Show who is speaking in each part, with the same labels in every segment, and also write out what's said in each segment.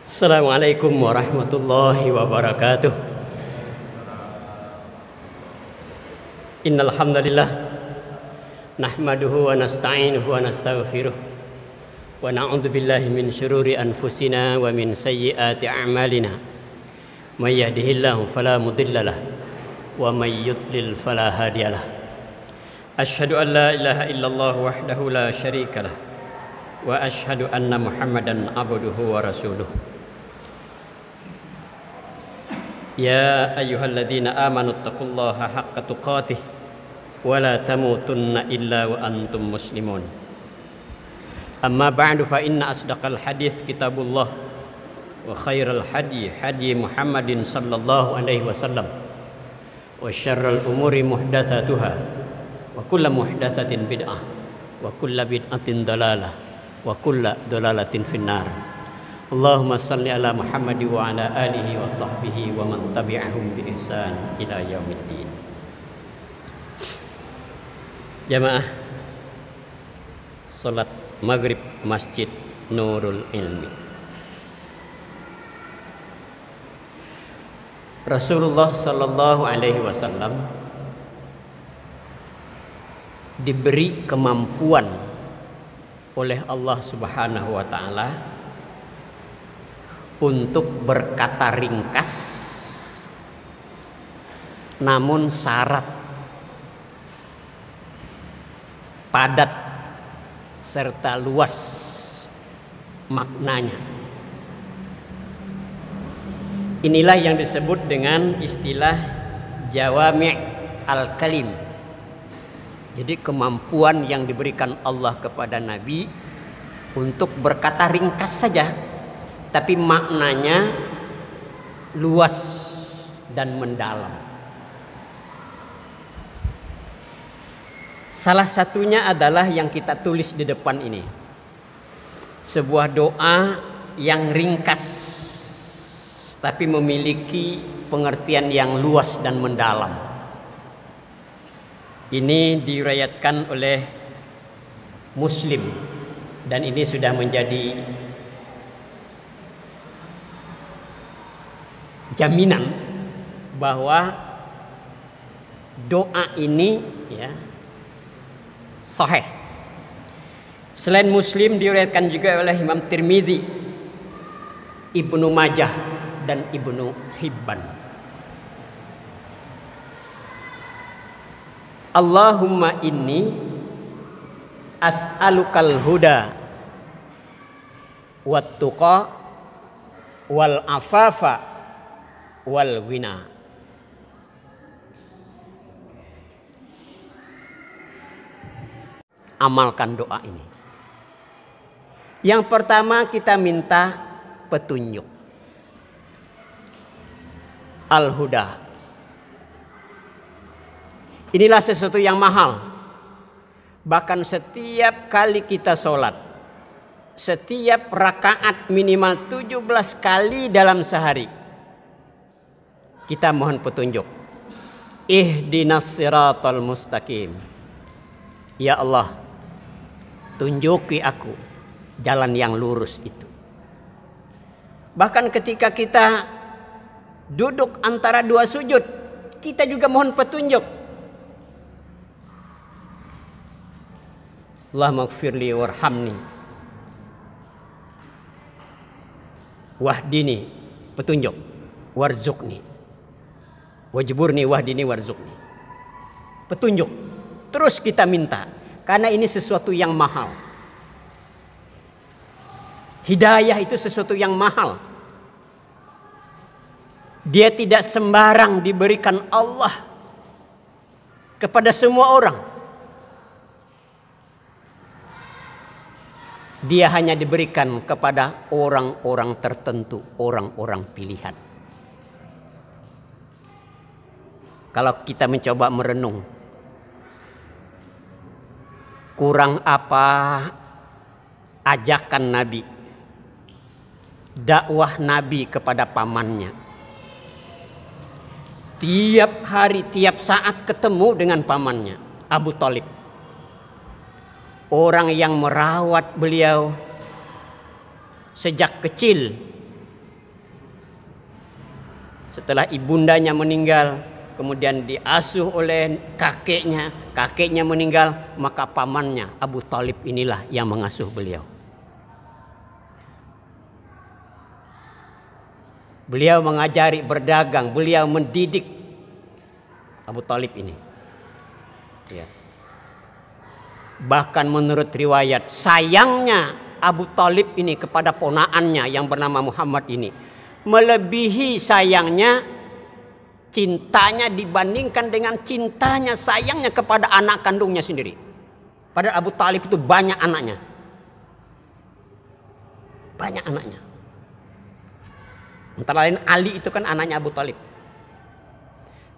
Speaker 1: Assalamualaikum warahmatullahi wabarakatuh. Innal hamdalillah nahmaduhu wa nasta'inuhu wa nastaghfiruh wa na'udzu billahi min syururi anfusina wa min sayyiati a'malina. May yahdihillahu fala mudhillalah wa may yudlil fala hadiyalah. Asyhadu an la ilaha illallah wahdahu la syarikalah wa asyhadu anna Muhammadan abduhu wa rasuluh. Ya ayyuhalladzina amanu taqullaha haqqa tuqatih wa la tamutunna illa wa antum muslimun. Amma ba'du fa inna asdaqal hadits kitabullah wa khairal hadi hadi Muhammadin sallallahu alaihi wasallam wa syarrul umuri muhdatsatuha wa kullu muhdatsatin bid'ah wa kullu bid'atin dalalah wa kullu dalalatin finnar. Allahumma salli ala Muhammad wa ala alihi wa sahbihi wa man tabi'ahum bi ihsan ila yaumiddin. Jamaah salat maghrib Masjid Nurul Ilmi. Rasulullah sallallahu alaihi wasallam diberi kemampuan oleh Allah Subhanahu wa taala untuk berkata ringkas, namun syarat, padat, serta luas maknanya. Inilah yang disebut dengan istilah jawami' al-kalim. Jadi kemampuan yang diberikan Allah kepada Nabi untuk berkata ringkas saja, tapi maknanya luas dan mendalam. Salah satunya adalah yang kita tulis di depan ini. Sebuah doa yang ringkas tapi memiliki pengertian yang luas dan mendalam. Ini diriwayatkan oleh Muslim dan ini sudah menjadi jaminan bahwa doa ini ya sahih. Selain Muslim diriwayatkan juga oleh Imam Tirmidzi, Ibnu Majah dan Ibnu Hibban. Allahumma inni as'alukal huda wat tuqa wal afafa wal ghina. Amalkan doa ini. Yang pertama kita minta petunjuk. Al-huda. Inilah sesuatu yang mahal. Bahkan setiap kali kita sholat, setiap rakaat minimal 17 kali dalam sehari, kita mohon petunjuk. Ihdinas siratal mustaqim. Ya Allah, tunjuki aku jalan yang lurus itu. Bahkan ketika kita duduk antara dua sujud, kita juga mohon petunjuk. Allahumma ighfirli warhamni wahdini, petunjuk, warzuqni wajburni wahdini warzuqni, petunjuk. Terus kita minta, karena ini sesuatu yang mahal. Hidayah itu sesuatu yang mahal. Dia tidak sembarang diberikan Allah kepada semua orang. Dia hanya diberikan kepada orang-orang tertentu, orang-orang pilihan. Kalau kita mencoba merenung, kurang apa ajakan Nabi, dakwah Nabi kepada pamannya. Tiap hari, tiap saat ketemu dengan pamannya, Abu Thalib. Orang yang merawat beliau sejak kecil Setelah ibundanya meninggal, kemudian diasuh oleh kakeknya, kakeknya meninggal, maka pamannya Abu Thalib inilah yang mengasuh beliau. Beliau mengajari berdagang, beliau mendidik Abu Thalib ini. Ya. Bahkan menurut riwayat, sayangnya Abu Thalib ini kepada ponaannya yang bernama Muhammad ini melebihi sayangnya cintanya dibandingkan dengan cintanya sayangnya kepada anak kandungnya sendiri. Padahal Abu Thalib itu banyak anaknya. Banyak anaknya. Antara lain Ali itu kan anaknya Abu Thalib.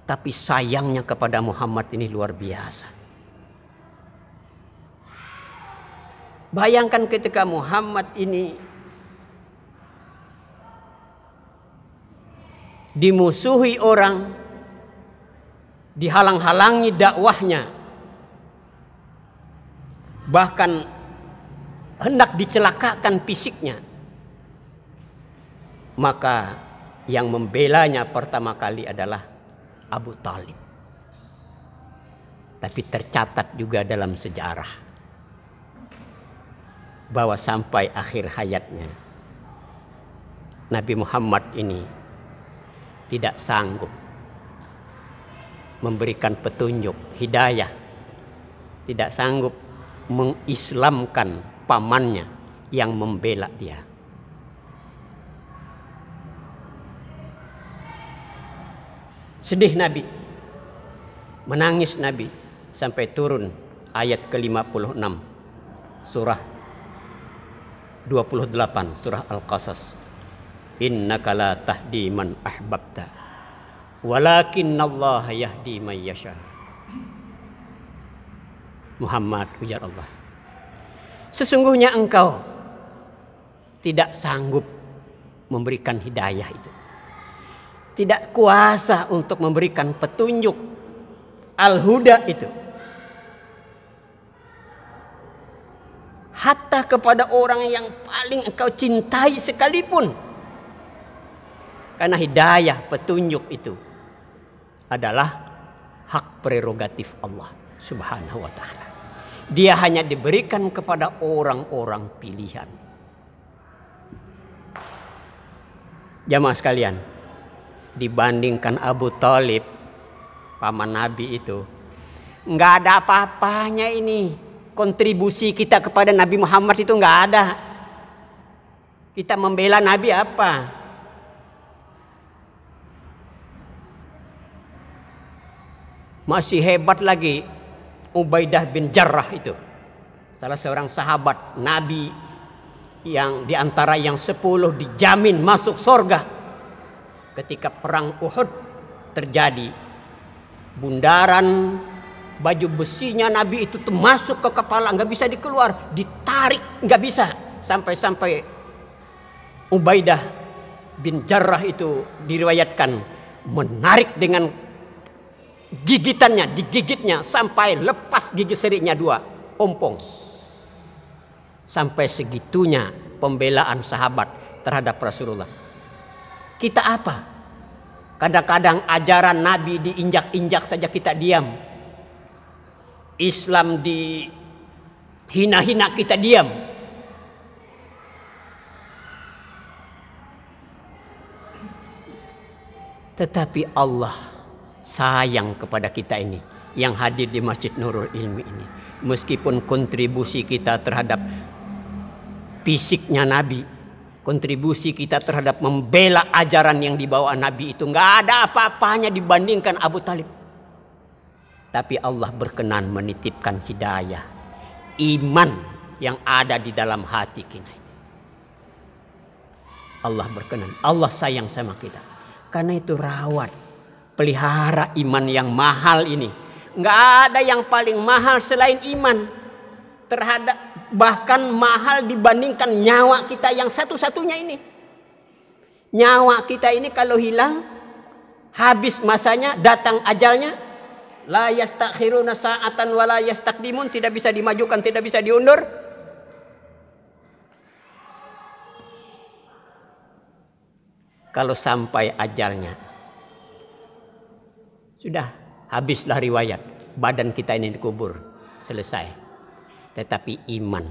Speaker 1: Tapi sayangnya kepada Muhammad ini luar biasa. Bayangkan ketika Muhammad ini dimusuhi orang, dihalang-halangi dakwahnya, bahkan hendak dicelakakan fisiknya, maka yang membelanya pertama kali adalah Abu Thalib. Tapi tercatat juga dalam sejarah bahwa sampai akhir hayatnya Nabi Muhammad ini tidak sanggup memberikan petunjuk hidayah, tidak sanggup mengislamkan pamannya yang membela dia. Sedih Nabi, menangis Nabi, sampai turun ayat ke-56 surah 28 surah Al-Qasas. Innaka la tahdi man ahbabta walakinnallaha yahdi man yasha. Muhammad, ujar Allah, sesungguhnya engkau tidak sanggup memberikan hidayah itu, tidak kuasa untuk memberikan petunjuk al-huda itu, hatta kepada orang yang paling engkau cintai sekalipun. Karena hidayah, petunjuk itu adalah hak prerogatif Allah Subhanahu wa ta'ala. Dia hanya diberikan kepada orang-orang pilihan. Jamaah sekalian, dibandingkan Abu Thalib, paman Nabi itu, nggak ada apa-apanya ini. Kontribusi kita kepada Nabi Muhammad itu nggak ada. Kita membela Nabi apa? Masih hebat lagi Ubaidah bin Jarrah itu, salah seorang sahabat Nabi yang diantara yang 10 dijamin masuk surga. Ketika perang Uhud terjadi, bundaran baju besinya Nabi itu masuk ke kepala, nggak bisa dikeluar, ditarik nggak bisa, sampai Ubaidah bin Jarrah itu diriwayatkan menarik dengan gigitannya, digigitnya sampai lepas gigi serinya 2 ompong. Sampai segitunya pembelaan sahabat terhadap Rasulullah. Kita apa? Kadang-kadang ajaran Nabi diinjak-injak saja kita diam. Islam dihina-hina kita diam. Tetapi Allah sayang kepada kita ini yang hadir di Masjid Nurul Ilmi ini. Meskipun kontribusi kita terhadap fisiknya Nabi, kontribusi kita terhadap membela ajaran yang dibawa Nabi itu nggak ada apa-apanya dibandingkan Abu Thalib. Tapi Allah berkenan menitipkan hidayah, iman yang ada di dalam hati kita. Allah berkenan, Allah sayang sama kita. Karena itu rawat, pelihara iman yang mahal ini. Nggak ada yang paling mahal selain iman. Bahkan mahal dibandingkan nyawa kita yang satu-satunya ini. Nyawa kita ini kalau hilang, habis masanya, datang ajalnya, la yastakhiruna sa'atan wa la yastaqdimun, tidak bisa dimajukan, tidak bisa diundur. Kalau sampai ajalnya, Sudah, habislah riwayat. Badan kita ini dikubur. Selesai. Tetapi iman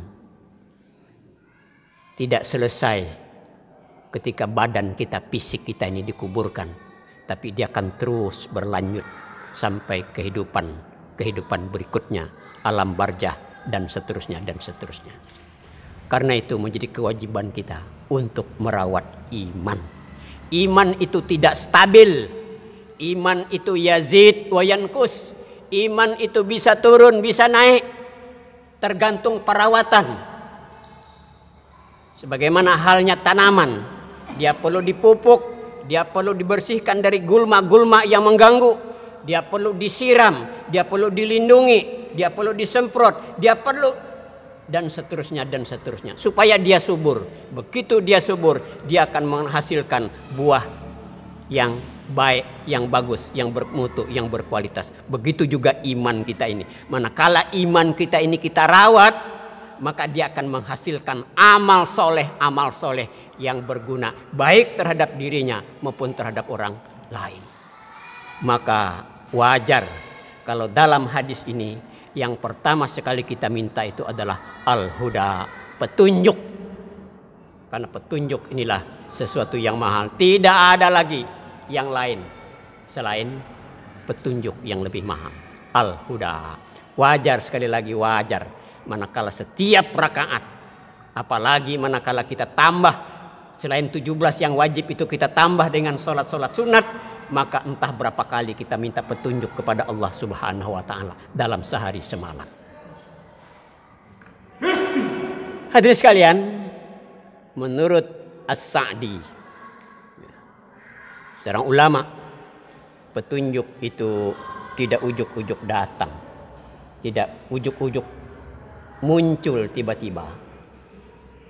Speaker 1: tidak selesai ketika badan kita, fisik kita ini dikuburkan. Tapi dia akan terus berlanjut sampai kehidupan berikutnya. Alam barzah dan seterusnya dan seterusnya. Karena itu menjadi kewajiban kita untuk merawat iman. Iman itu tidak stabil. Iman itu yazid wa yankus. Iman itu bisa turun, bisa naik. Tergantung perawatan. Sebagaimana halnya tanaman. Dia perlu dipupuk. Dia perlu dibersihkan dari gulma-gulma yang mengganggu. Dia perlu disiram. Dia perlu dilindungi. Dia perlu disemprot. Dia perlu dan seterusnya dan seterusnya. Supaya dia subur. Begitu dia subur, dia akan menghasilkan buah yang baik, yang bagus, yang bermutu, yang berkualitas. Begitu juga iman kita ini. Manakala iman kita ini kita rawat, maka dia akan menghasilkan amal soleh yang berguna, baik terhadap dirinya maupun terhadap orang lain. Maka wajar kalau dalam hadis ini yang pertama sekali kita minta itu adalah al-huda, petunjuk. Karena petunjuk inilah sesuatu yang mahal. Tidak ada lagi yang lain selain petunjuk yang lebih mahal. Al-huda. Wajar, sekali lagi wajar, manakala setiap rakaat, apalagi manakala kita tambah selain 17 yang wajib itu kita tambah dengan sholat-sholat sunat, maka entah berapa kali kita minta petunjuk kepada Allah Subhanahu wa taala dalam sehari semalam. Hadirin sekalian, menurut As-Sa'di, seorang ulama, petunjuk itu tidak ujuk-ujuk datang, tidak ujuk-ujuk muncul tiba-tiba.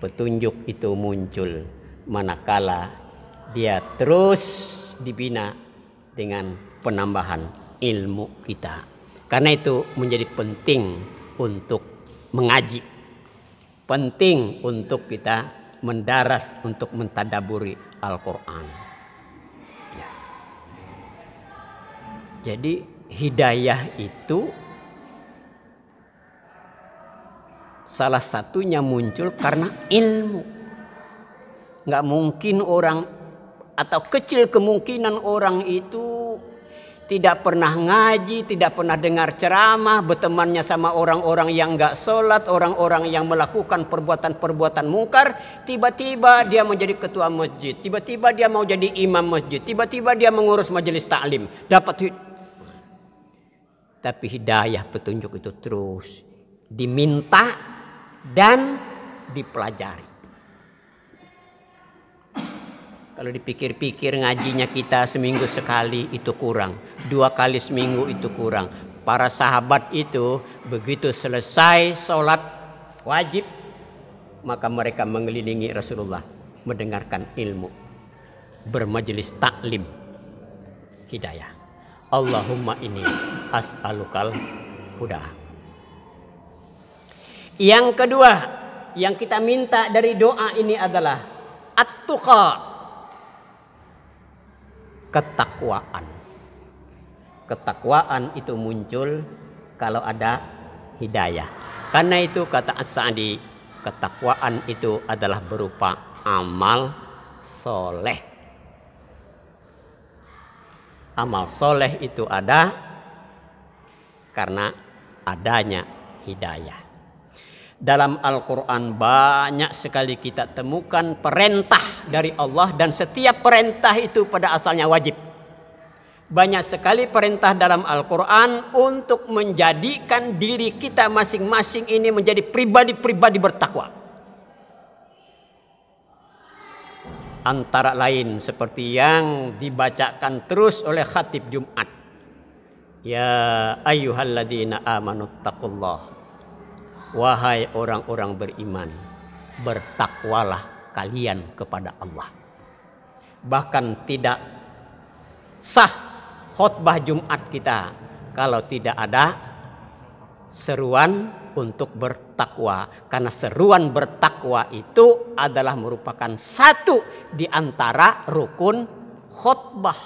Speaker 1: Petunjuk itu muncul manakala dia terus dibina dengan penambahan ilmu kita. Karena itu menjadi penting untuk mengaji, penting untuk kita mendaras, untuk mentadaburi Al-Quran. Ya. Jadi hidayah itu salah satunya muncul karena ilmu. Nggak mungkin orang, atau kecil kemungkinan orang itu tidak pernah ngaji, tidak pernah dengar ceramah, bertemannya sama orang-orang yang nggak sholat, orang-orang yang melakukan perbuatan-perbuatan mungkar, tiba-tiba dia menjadi ketua masjid, tiba-tiba dia mau jadi imam masjid, tiba-tiba dia mengurus majelis taklim, dapat. Tapi hidayah, petunjuk itu terus diminta dan dipelajari. Kalau dipikir-pikir ngajinya kita seminggu sekali itu kurang, 2 kali seminggu itu kurang. Para sahabat itu begitu selesai sholat wajib, maka mereka mengelilingi Rasulullah mendengarkan ilmu, bermajelis taklim hidayah. Allahumma inni as'alukal huda. Yang kedua yang kita minta dari doa ini adalah at-tuqa, ketakwaan. Ketakwaan itu muncul kalau ada hidayah. Karena itu kata As-Sa'di, ketakwaan itu adalah berupa amal soleh. Amal soleh itu ada karena adanya hidayah. Dalam Al-Quran banyak sekali kita temukan perintah dari Allah, dan setiap perintah itu pada asalnya wajib. Banyak sekali perintah dalam Al-Quran untuk menjadikan diri kita masing-masing ini menjadi pribadi-pribadi bertakwa. Antara lain seperti yang dibacakan terus oleh khatib Jumat. Ya ayyuhalladzina amanuttaqullah. Wahai orang-orang beriman, bertakwalah kalian kepada Allah. Bahkan tidak sah khutbah Jumat kita kalau tidak ada seruan untuk bertakwa. Karena seruan bertakwa itu adalah merupakan satu di antara rukun khutbah.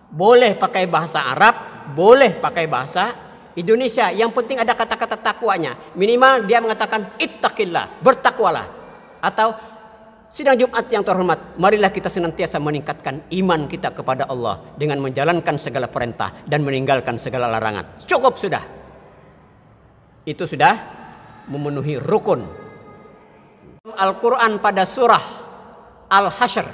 Speaker 1: Boleh pakai bahasa Arab, boleh pakai bahasa Indonesia. Yang penting ada kata-kata takwanya. Minimal dia mengatakan ittaqillah, bertakwalah. Atau sidang Jumat yang terhormat, marilah kita senantiasa meningkatkan iman kita kepada Allah dengan menjalankan segala perintah dan meninggalkan segala larangan. Cukup sudah. Itu sudah memenuhi rukun. Al-Quran pada surah Al-Hasyr,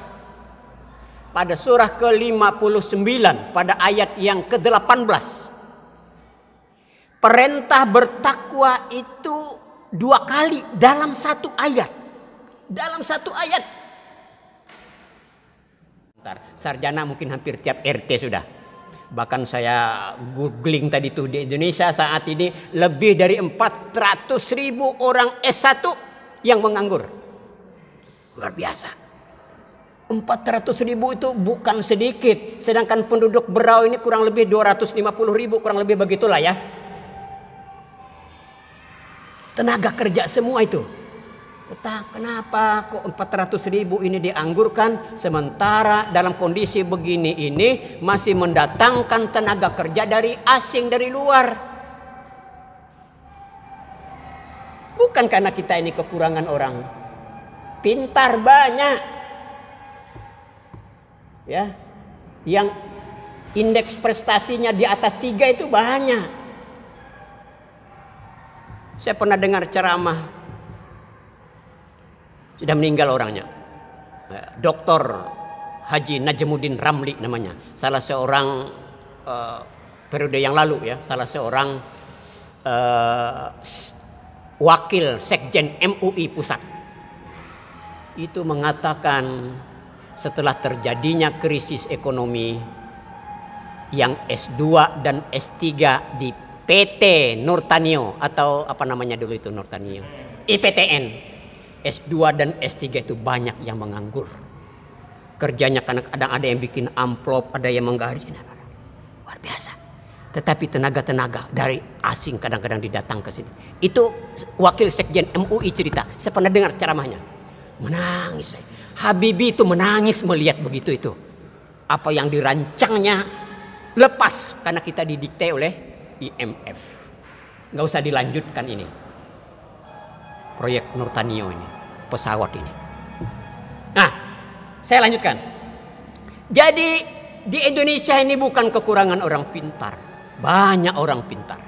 Speaker 1: pada surah ke-59 pada ayat yang ke-18, perintah bertakwa itu 2 kali dalam satu ayat. Dalam satu ayat. Sarjana mungkin hampir tiap RT sudah. Bahkan saya googling tadi tuh, di Indonesia saat ini lebih dari 400.000 orang S1 yang menganggur. Luar biasa. 400.000 itu bukan sedikit. Sedangkan penduduk Berau ini kurang lebih 250.000, kurang lebih begitulah ya. Tenaga kerja semua itu. Kenapa kok 400.000 ini dianggurkan, sementara dalam kondisi begini ini masih mendatangkan tenaga kerja dari asing, dari luar? Bukan karena kita ini kekurangan orang pintar, banyak ya, yang indeks prestasinya di atas 3 itu banyak. Saya pernah dengar ceramah, sudah meninggal orangnya, Dr. Haji Najmuddin Ramli namanya, salah seorang periode yang lalu ya, salah seorang wakil sekjen MUI pusat. Itu mengatakan setelah terjadinya krisis ekonomi, yang S2 dan S3 di PT Nurtanio atau apa namanya dulu itu, Nurtanio, IPTN, S2 dan S3 itu banyak yang menganggur. Kerjanya kadang ada yang bikin amplop, ada yang menggaji. Luar biasa. Tetapi tenaga-tenaga dari asing kadang-kadang didatang ke sini. Itu wakil sekjen MUI cerita. Saya pernah dengar ceramahnya. Menangis saya. Habibie itu menangis melihat begitu itu. Apa yang dirancangnya lepas karena kita didikte oleh IMF. Nggak usah dilanjutkan ini. Proyek Nurtanio ini, pesawat ini. Nah, saya lanjutkan. Jadi di Indonesia ini bukan kekurangan orang pintar, banyak orang pintar.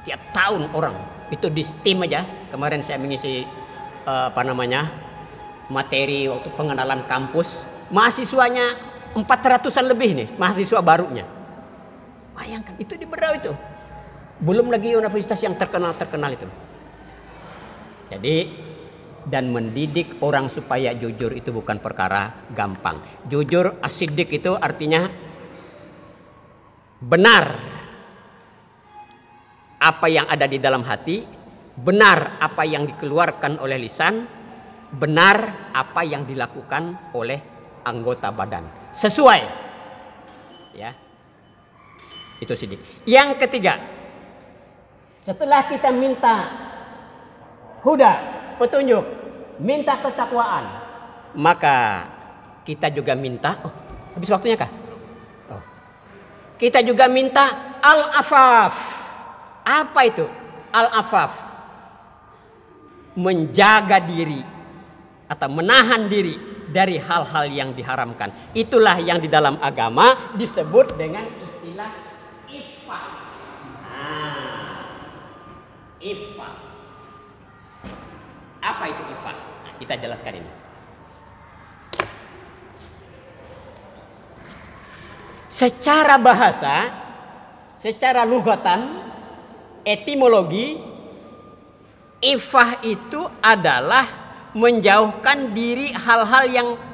Speaker 1: Tiap tahun orang itu di STEAM aja. Kemarin saya mengisi materi waktu pengenalan kampus, mahasiswanya 400-an lebih nih, mahasiswa barunya. Bayangkan itu di Berau itu. Belum lagi universitas yang terkenal itu. Jadi, dan mendidik orang supaya jujur itu bukan perkara gampang. Jujur, asidik itu artinya benar apa yang ada di dalam hati, benar apa yang dikeluarkan oleh lisan, benar apa yang dilakukan oleh anggota badan. Sesuai. Ya. Itu sidik. Yang ketiga, setelah kita minta huda, petunjuk, minta ketakwaan, maka kita juga minta, habis waktunya kah? Kita juga minta al-afaf. Apa itu? Al-afaf. Menjaga diri atau menahan diri dari hal-hal yang diharamkan. Itulah yang di dalam agama disebut dengan istilah iffah. Iffah. Apa itu iffah? Nah, kita jelaskan ini. Secara bahasa, secara lugatan, etimologi, iffah itu adalah menjauhkan diri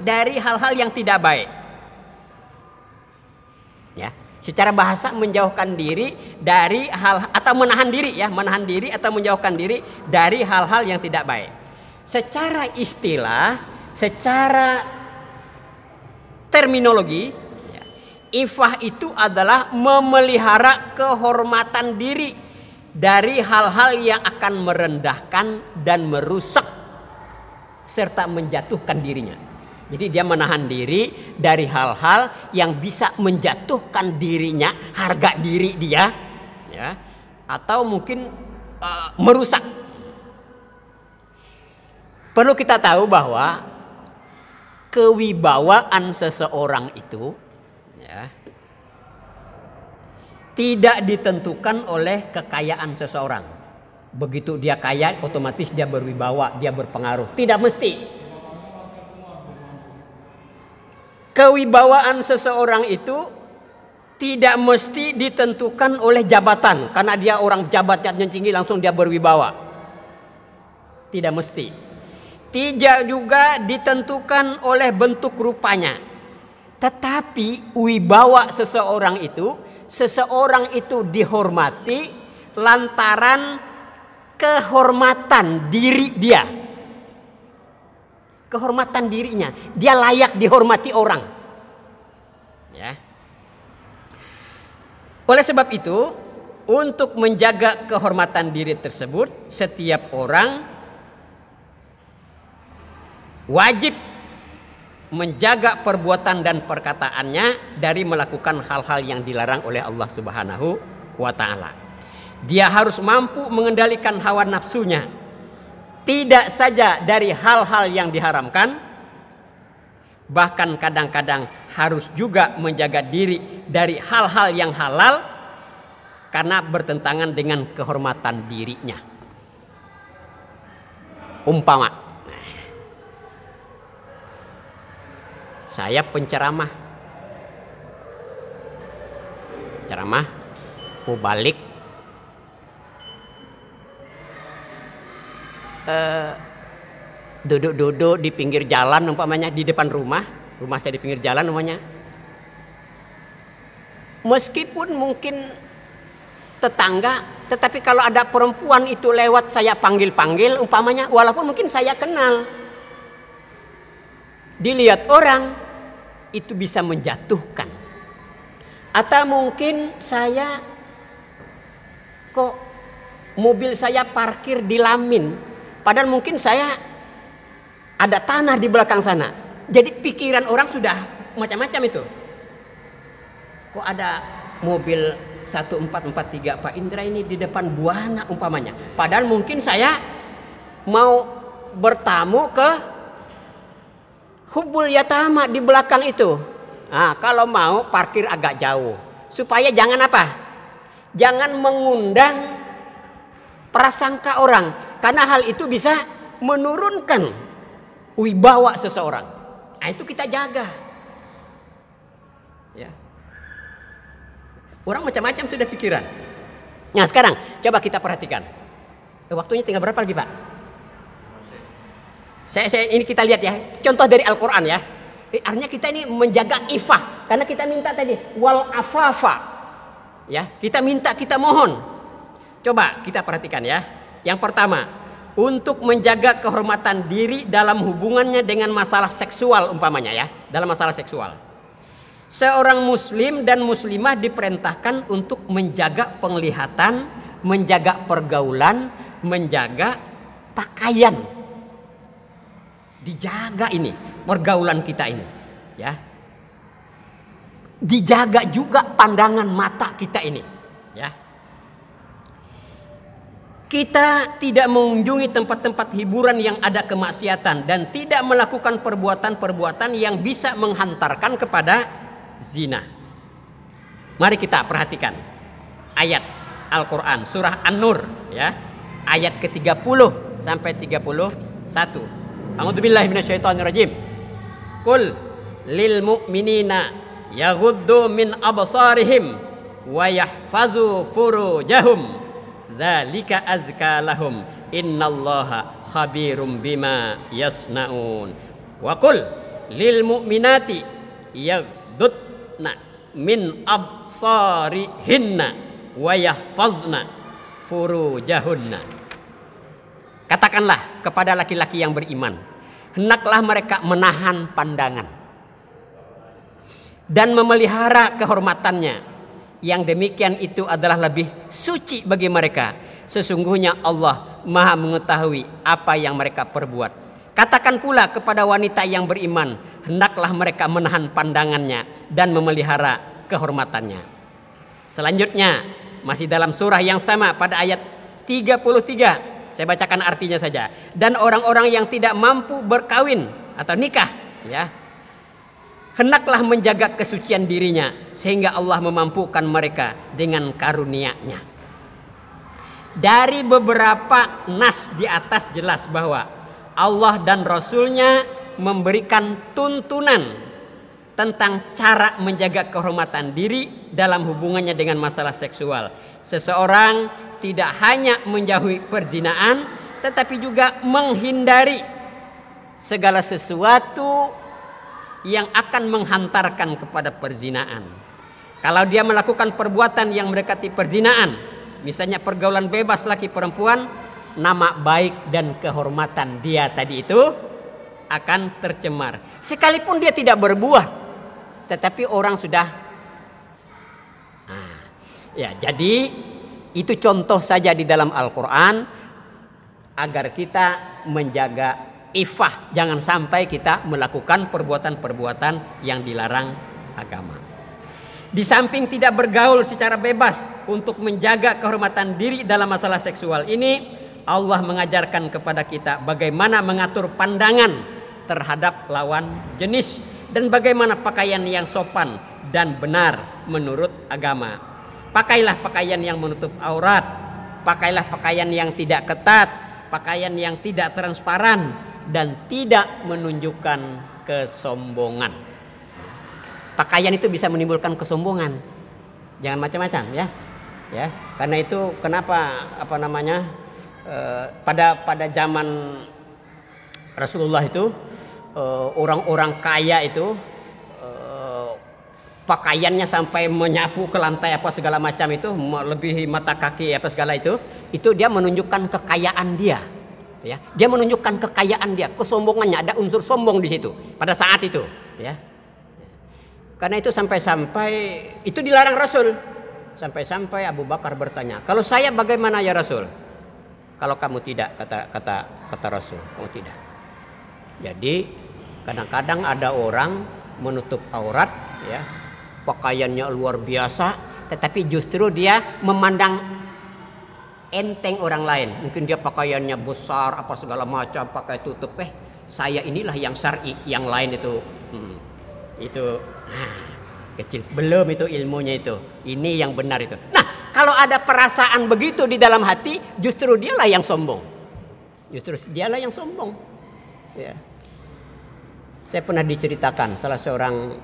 Speaker 1: dari hal-hal yang tidak baik. Ya, secara bahasa menjauhkan diri dari hal atau menahan diri ya, menahan diri atau menjauhkan diri dari hal-hal yang tidak baik. Secara istilah, secara terminologi, ya, iffah itu adalah memelihara kehormatan diri dari hal-hal yang akan merendahkan dan merusak serta menjatuhkan dirinya. Jadi dia menahan diri dari hal-hal yang bisa menjatuhkan dirinya, harga diri dia, ya, atau mungkin merusak. Perlu kita tahu bahwa kewibawaan seseorang itu, ya, tidak ditentukan oleh kekayaan seseorang. Begitu dia kaya, otomatis dia berwibawa, dia berpengaruh. Tidak mesti. Kewibawaan seseorang itu tidak mesti ditentukan oleh jabatan. Karena dia orang jabatannya tinggi langsung dia berwibawa. Tidak mesti. Tidak juga ditentukan oleh bentuk rupanya. Tetapi wibawa seseorang itu dihormati lantaran kehormatan diri dia. Kehormatan dirinya, dia layak dihormati orang. Ya. Oleh sebab itu, untuk menjaga kehormatan diri tersebut, setiap orang wajib menjaga perbuatan dan perkataannya dari melakukan hal-hal yang dilarang oleh Allah Subhanahu wa Ta'ala. Dia harus mampu mengendalikan hawa nafsunya, tidak saja dari hal-hal yang diharamkan, bahkan kadang-kadang harus juga menjaga diri dari hal-hal yang halal karena bertentangan dengan kehormatan dirinya. Umpama saya penceramah, mau balik, duduk-duduk di pinggir jalan umpamanya, di depan rumah saya di pinggir jalan umpamanya. Meskipun mungkin tetangga, tetapi kalau ada perempuan itu lewat saya panggil-panggil umpamanya, walaupun mungkin saya kenal, dilihat orang itu bisa menjatuhkan. Atau mungkin saya kok mobil saya parkir di Lamin, padahal mungkin saya ada tanah di belakang sana. Jadi pikiran orang sudah macam-macam itu. Kok ada mobil 1443 Pak Indra ini di depan Buana umpamanya, padahal mungkin saya mau bertamu ke Hubbul Yatama di belakang itu. Nah, kalau mau parkir agak jauh supaya jangan apa? Jangan mengundang prasangka orang, karena hal itu bisa menurunkan wibawa seseorang. Nah, itu kita jaga. Ya. Orang macam-macam sudah pikiran. Nah, sekarang coba kita perhatikan. Waktunya tinggal berapa lagi, Pak? Saya ini kita lihat ya, contoh dari Al-Quran ya. Artinya kita ini menjaga ifah, karena kita minta tadi wal afafa, ya, kita minta, kita mohon. Coba kita perhatikan ya. Yang pertama, untuk menjaga kehormatan diri dalam hubungannya dengan masalah seksual umpamanya ya, dalam masalah seksual. Seorang muslim dan muslimah diperintahkan untuk menjaga penglihatan, menjaga pergaulan, menjaga pakaian. Dijaga ini pergaulan kita ini, ya. Dijaga juga pandangan mata kita ini, ya. Kita tidak mengunjungi tempat-tempat hiburan yang ada kemaksiatan dan tidak melakukan perbuatan-perbuatan yang bisa menghantarkan kepada zina. Mari kita perhatikan ayat Al-Quran surah An-Nur ya, ayat ke-30 sampai 31. A'udzubillahi minasyaitonirrajim. Qul lil mu'minina yaghuddu min absarihim wa yahfazu furujahum dzalika azka lahum innallaha khabirum bima yasnaun. Wa qul lil mu'minati yaghuddna min absarihinna wa yahfazna furujahunna. Katakanlah kepada laki-laki yang beriman, hendaklah mereka menahan pandangan dan memelihara kehormatannya. Yang demikian itu adalah lebih suci bagi mereka. Sesungguhnya Allah Maha mengetahui apa yang mereka perbuat. Katakan pula kepada wanita yang beriman, hendaklah mereka menahan pandangannya dan memelihara kehormatannya. Selanjutnya masih dalam surah yang sama pada ayat 33, saya bacakan artinya saja. Dan orang-orang yang tidak mampu berkawin atau nikah, ya, hendaklah menjaga kesucian dirinya sehingga Allah memampukan mereka dengan karunia-Nya. Dari beberapa nas di atas jelas bahwa Allah dan Rasul-Nya memberikan tuntunan tentang cara menjaga kehormatan diri dalam hubungannya dengan masalah seksual. Seseorang tidak hanya menjauhi perzinaan, tetapi juga menghindari segala sesuatu yang akan menghantarkan kepada perzinaan. Kalau dia melakukan perbuatan yang mendekati perzinaan, misalnya pergaulan bebas laki perempuan, nama baik dan kehormatan dia tadi itu akan tercemar. Sekalipun dia tidak berbuat, tetapi orang sudah. Ya, jadi itu contoh saja di dalam Al-Quran agar kita menjaga ifah, jangan sampai kita melakukan perbuatan-perbuatan yang dilarang agama. Di samping tidak bergaul secara bebas untuk menjaga kehormatan diri dalam masalah seksual ini, Allah mengajarkan kepada kita bagaimana mengatur pandangan terhadap lawan jenis dan bagaimana pakaian yang sopan dan benar menurut agama. Pakailah pakaian yang menutup aurat, pakailah pakaian yang tidak ketat, pakaian yang tidak transparan dan tidak menunjukkan kesombongan. Pakaian itu bisa menimbulkan kesombongan. Jangan macam-macam, ya. Ya, karena itu kenapa pada zaman Rasulullah itu orang-orang kaya itu pakaiannya sampai menyapu ke lantai apa segala macam itu, melebihi mata kaki apa segala itu dia menunjukkan kekayaan dia. Ya, dia menunjukkan kekayaan dia, kesombongannya, ada unsur sombong di situ pada saat itu, ya. Karena itu sampai-sampai itu dilarang Rasul. Sampai-sampai Abu Bakar bertanya, "Kalau saya bagaimana ya Rasul?" "Kalau kamu tidak," kata Rasul, "kamu tidak." Jadi kadang-kadang ada orang menutup aurat, ya, pakaiannya luar biasa, tetapi justru dia memandang enteng orang lain. Mungkin dia pakaiannya besar apa segala macam, pakai tutup. Saya inilah yang syar'i, yang lain itu kecil. Belum itu ilmunya itu. Ini yang benar itu. Nah, kalau ada perasaan begitu di dalam hati, justru dialah yang sombong. Ya. Saya pernah diceritakan salah seorang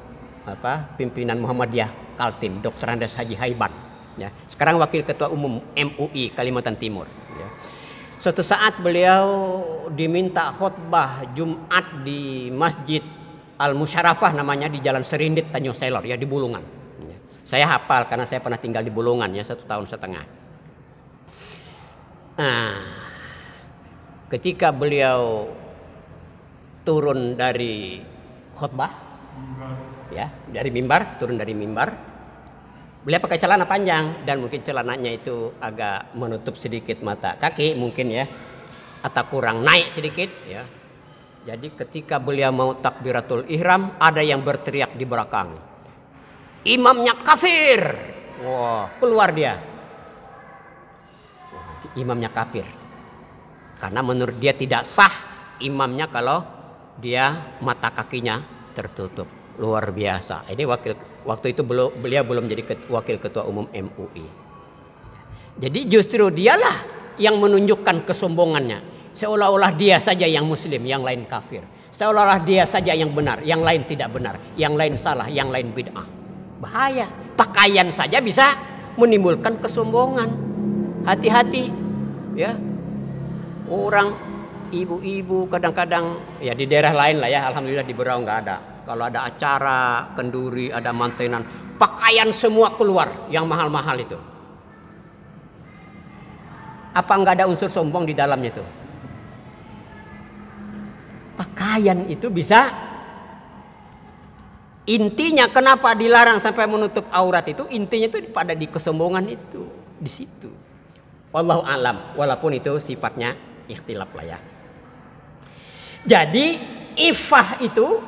Speaker 1: pimpinan Muhammadiyah Kaltim, Dr. Andes Haji Haibat. Ya. Sekarang wakil ketua umum MUI Kalimantan Timur. Ya. Suatu saat beliau diminta khutbah Jumat di Masjid Al-Musyarafah namanya, di Jalan Serindit Tanjung Selor, ya, di Bulungan. Ya. Saya hafal karena saya pernah tinggal di Bulungan, ya, 1,5 tahun. Nah, ketika beliau turun dari khutbah, ya, turun dari mimbar, beliau pakai celana panjang dan mungkin celananya itu agak menutup sedikit mata kaki mungkin, ya, atau kurang naik sedikit, ya. Jadi ketika beliau mau takbiratul ihram, ada yang berteriak di belakang, "Imamnya kafir!" Wah, keluar dia. Wah, imamnya kafir. Karena menurut dia tidak sah imamnya kalau dia mata kakinya tertutup. Luar biasa. Ini waktu itu beliau belum jadi wakil ketua umum MUI. Jadi justru dialah yang menunjukkan kesombongannya. Seolah-olah dia saja yang muslim, yang lain kafir. Seolah-olah dia saja yang benar, yang lain tidak benar, yang lain salah, yang lain bid'ah. Bahaya. Pakaian saja bisa menimbulkan kesombongan. Hati-hati, ya. Orang ibu-ibu kadang-kadang, ya, di daerah lain lah, ya, alhamdulillah di Berau nggak ada. Kalau ada acara kenduri, ada mantenan, pakaian semua keluar yang mahal-mahal itu. Apa nggak ada unsur sombong di dalamnya itu? Pakaian itu bisa, intinya kenapa dilarang sampai menutup aurat itu, intinya itu pada di kesombongan itu, di situ. Wallahu alam, walaupun itu sifatnya ikhtilaf lah, ya. Jadi ifah itu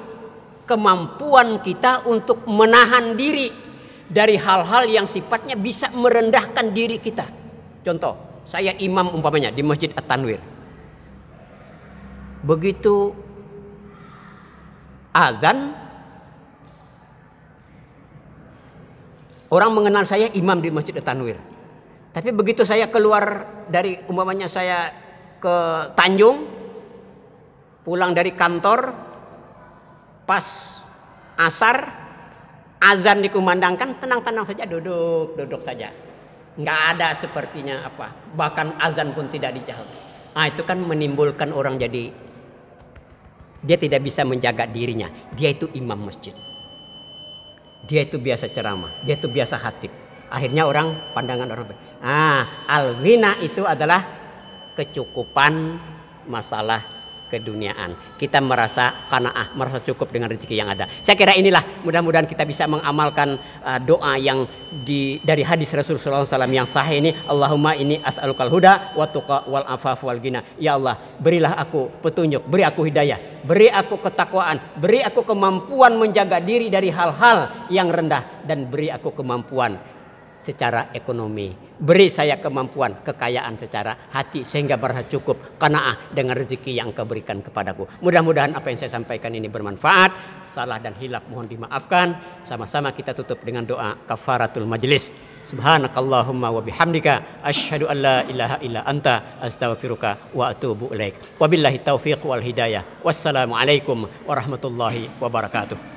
Speaker 1: kemampuan kita untuk menahan diri dari hal-hal yang sifatnya bisa merendahkan diri kita. Contoh, saya imam umpamanya di Masjid At-Tanwir. Begitu azan, orang mengenal saya imam di Masjid At-Tanwir. Tapi begitu saya keluar dari, umpamanya saya ke Tanjung, pulang dari kantor, pas asar, azan dikumandangkan, tenang-tenang saja, duduk saja. Nggak ada sepertinya apa. Bahkan azan pun tidak dijawab. Itu kan menimbulkan orang jadi, dia tidak bisa menjaga dirinya. Dia itu imam masjid. Dia itu biasa ceramah. Dia itu biasa khatib. Akhirnya pandangan orang. Al-ghina itu adalah kecukupan masalah keduniaan. Kita merasa qanaah, merasa cukup dengan rezeki yang ada. Saya kira inilah, mudah-mudahan kita bisa mengamalkan doa yang dari hadis Rasulullah SAW yang sahih ini. Allahumma inni as'alukal huda wa tuqa wal afaf wal ghina. Ya Allah, berilah aku petunjuk, beri aku hidayah, beri aku ketakwaan, beri aku kemampuan menjaga diri dari hal-hal yang rendah, dan beri aku kemampuan secara ekonomi. Beri saya kemampuan, kekayaan secara hati sehingga merasa cukup, qanaah dengan rezeki yang Engkau berikan kepadaku. Mudah-mudahan apa yang saya sampaikan ini bermanfaat. Salah dan hilaf mohon dimaafkan. Sama-sama kita tutup dengan doa kafaratul majlis. Subhanakallahumma wa bihamdika asyhadu an la ilaha illa anta astaghfiruka wa atubu ilaik. Wabillahi taufiq wal hidayah. Wassalamualaikum warahmatullahi wabarakatuh.